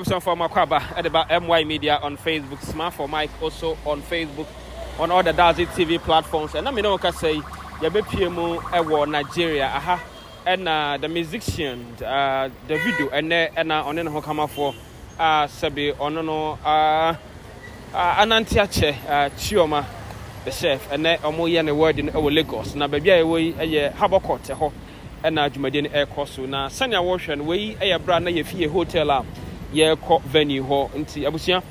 Arabison for Makwaba at about MY Media on Facebook, Smart for Mike also on Facebook, on all the Dazi TV platforms. And I mean, I say, Yabepiemu, Ewo, Nigeria, aha, and the musician, Davido, and on in Hokama for Sabi, Onono, Anantiache, Chioma, the chef, and Omoya and the word in our Lagos. Now, baby, a Habakot, and Jumadin Air Cosu. Now, Sanya Washington, we a brand new hotel. Venue ho nti abusia.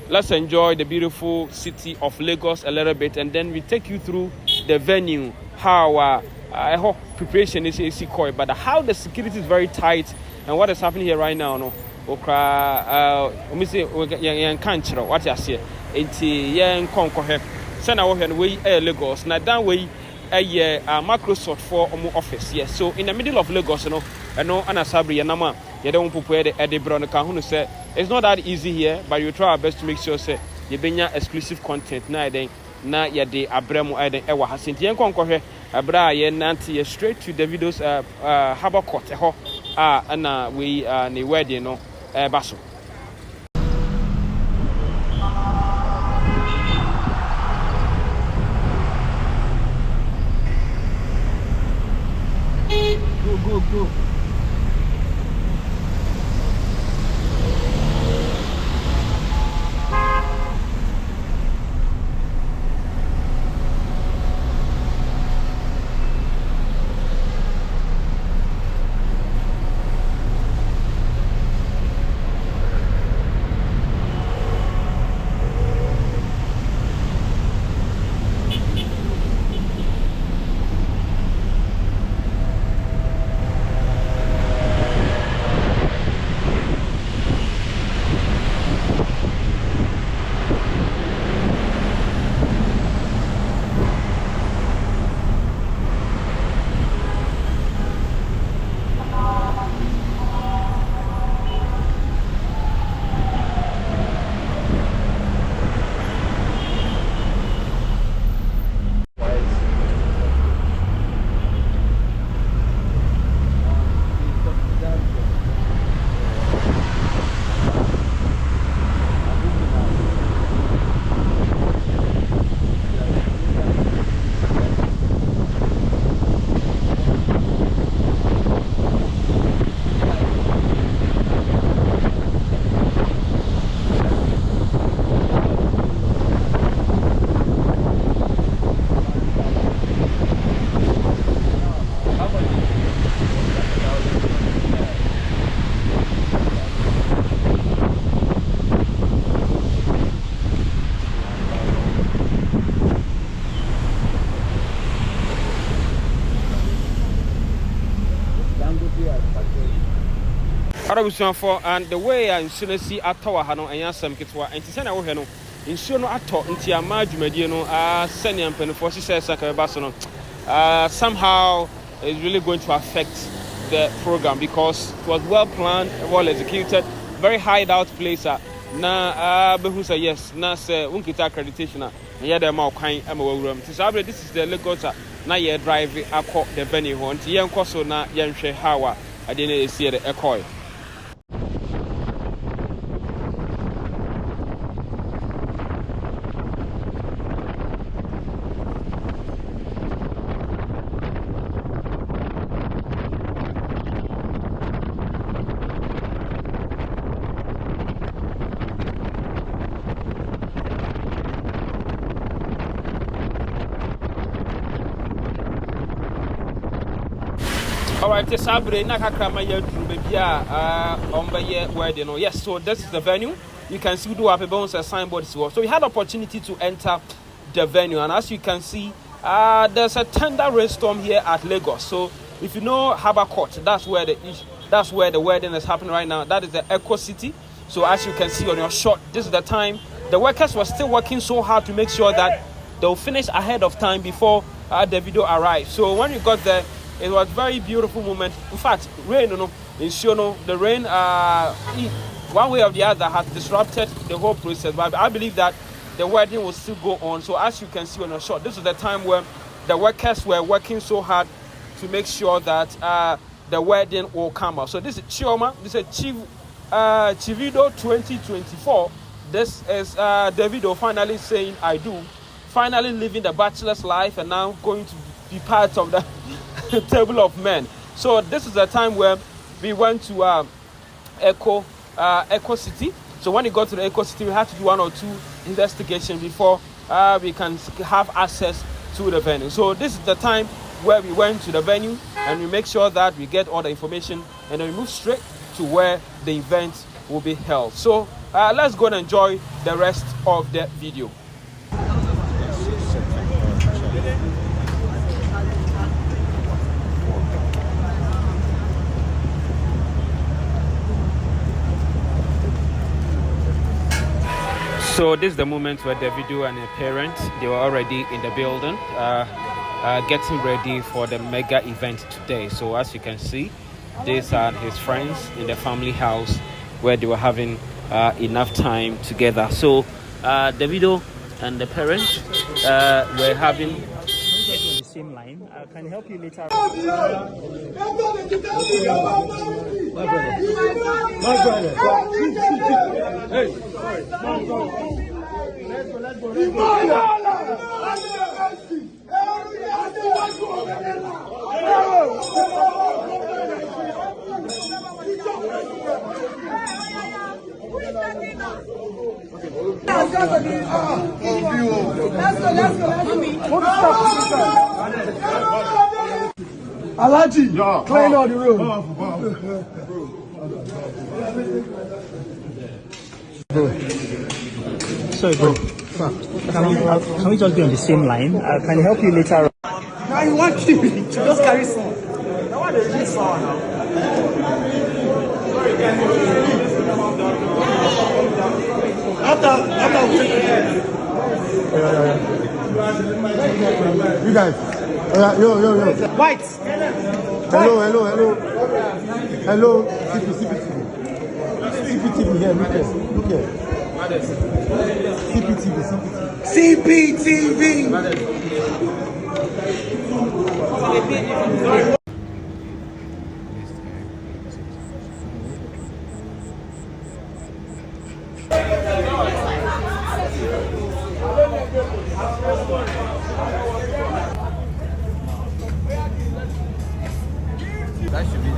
Let's enjoy the beautiful city of Lagos a little bit, and then we take you through the venue, how preparation is koi, but how the security is very tight and what is happening here right now. No, say yan kanchero what you say nti yan konko send our way Lagos na dan way Microsoft for office. Yes, so in the middle of Lagos, and Anasabri and Nama, you don't prepare the Edinburgh. Say it's not that easy here, but you try our best to make sure say you bring exclusive content. Na ya de abremo ewa hasinti yen konko abra ye nanti straight to Davido's Harbour Court ana we ni wedding no baso. Go. For and the way I should see at Tower Hano and Yasam Kitwa and Tisana Oheno in Shono Ato into Yamaj Mediano, Senior Penfosi says Sakabasono. Somehow it's really going to affect the program because it was well planned, well executed, very hideout place. Na Behusa, yes, Nasa Unkita accreditation, and yet the Maukai room. This is the Lagos, na ye drive up the venue, and Yan Koso na Yanshe Hawa. I didn't see the echo. Alright, yes, so this is the venue. You can see do have a signboard. So we had opportunity to enter the venue, and as you can see, there's a tender rainstorm here at Lagos. So if you know Harbour Court, that's where the wedding is happening right now. That is the Echo City. So as you can see on your shot, this is the time. The workers were still working so hard to make sure that they'll finish ahead of time before Davido arrived. So when you got there, it was a very beautiful moment. In fact, rain, in Shono, the rain, one way or the other, has disrupted the whole process. But I believe that the wedding will still go on. So as you can see on the shot, this is the time where the workers were working so hard to make sure that the wedding will come out. So this is Chioma. This is Chief Davido 2024. This is Davido finally saying I do, finally living the bachelor's life and now going to be part of the table of men. So this is the time where we went to Echo City. So when we got to the Echo City, we had to do 1 or 2 investigations before we can have access to the venue. So this is the time where we went to the venue and we make sure that we get all the information and then we move straight to where the event will be held. So let's go and enjoy the rest of the video. So this is the moment where Davido and her parents, they were already in the building, getting ready for the mega event today. So as you can see, these are his friends in the family house where they were having enough time together. So Davido and the parents were having the same line. I can help you later. My brother. Hey. Let's go. Alaji, clean all the room. Sorry, bro. Can we just be on the same line? Can I help you later? I want you. Just carry some. Now what is this for now? After you guys. Yo. White. Hello. CPTV here. Look here. CPTV. That should be the